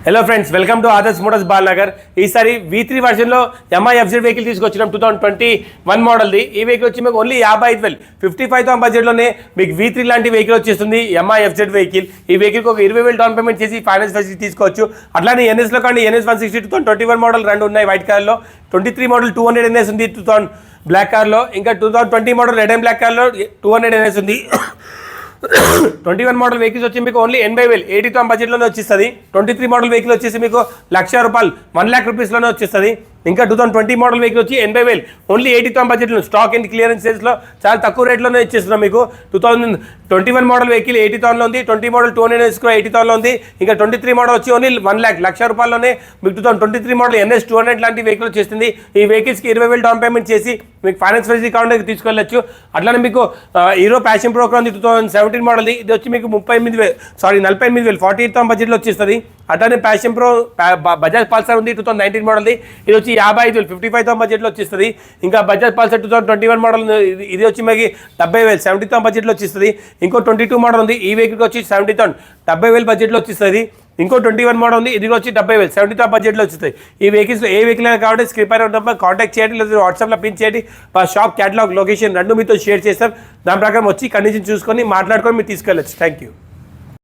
Hello friends, welcome to Adarsh Motors Balanagar. ఈసారి V3 వర్షన్లో MI FZ vehicle తీసుకొచ్చినాం 2021 మోడల్ది. ఈ వెహికల్ వచ్చి మీకు ఓన్లీ 55,000 55,000 బడ్జెట్లోనే మీకు V3 లాంటి వెహికల్ వచ్చేస్తుంది. MI FZ vehicle. ఈ వెహికల్కి ఒక 20,000 డౌన్ పేమెంట్ చేసి ఫైనాన్స్ ఫెసిలిటీ తీసుకోవచ్చు. అట్లానే NSలో కానీ NS 160 2021 మోడల్ రెండు ఉన్నాయి వైట్ కలర్లో. 23 మోడల్ 200 NS ఉంది 2000 బ్లాక్ కార్లో. ఇంకా 2020 మోడల్ రెడ్ అండ్ బ్లాక్ కార్లో 200 NS ఉంది. 21 మోడల్ వెహికల్స్ వచ్చి మీకు ఓన్లీ 80,000 80,000 బడ్జెట్లోనే వచ్చేస్తుంది. 23 మోడల్ వెహికల్ వచ్చేసి మీకు ₹1,00,000 1,00,000 రూపీస్లోనే వచ్చేస్తుంది. ఇంకా 2020 మోడల్ వెహికల్ వచ్చి 80,000 ఓన్లీ 80,000 బడ్జెట్లో స్టాక్ అండ్ క్లియరెన్స్ సేల్స్లో చాలా తక్కువ రేట్లోనే ఇచ్చేస్తున్నాం మీకు. 2021 మోడల్ వెహికల్ 80,000లో ఉంది. 20 మోడల్ 200 80,000లో ఉంది. ఇంకా 23 మోడల్ వచ్చి ఓన్లీ ₹1,00,000 మీకు 2023 మోడల్ NS 200 లాంటి వెహికల్ వచ్చేస్తుంది. ఈ వెహికల్స్కి 20,000 డౌన్ పేమెంట్ చేసి మీకు ఫైనాన్స్ ఫెసిలిటీ కావాలంటే తీసుకెళ్ళచ్చు. అట్లానే మీకు హీరో ప్యాషన్ ప్రో ఉంది 2017 మోడల్ది. ఇది వచ్చి మీకు 48,000 48,000 బడ్జెట్లో వచ్చేస్తుంది. అట్లానే ప్యాషన్ ప్రో బజాజ్ పల్సర్ ఉంది 2019 మోడల్ది. ఇది వచ్చి 55,000 55,000 బడ్జెట్లో వచ్చేస్తుంది. ఇంకా బజాజ్ పల్సర్ 2021 మోడల్ ఇది వచ్చి మనకి 70,000 70,000 బడ్జెట్లో వచ్చేస్తుంది. ఇంకో 22 మోడల్ ఉంది. ఈ వెహికల్కి వచ్చి 70,000 70,000 బడ్జెట్లో వచ్చేస్తుంది. ఇంకో 21 మోడల్ ఉంది. ఇది వచ్చి 70,000 70,000 బడ్జెట్లో వచ్చేస్తాయి. ఈ వెహికల్స్లో ఏ వెహికల్ అయినా కాబట్టి స్క్రీన్ పైన ఉన్నప్పుడు కాంటాక్ట్ చేయండి, లేదా వాట్సాప్లో పిన్ చేయండి. మా షాప్ క్యాటలాగ్ లొకేషన్ రెండు మీతో షేర్ చేస్తాం. దాని ప్రకారం వచ్చి కండిషన్ చూసుకొని మాట్లాడుకొని మీరు తీసుకెళ్ళచ్చు. Thank you.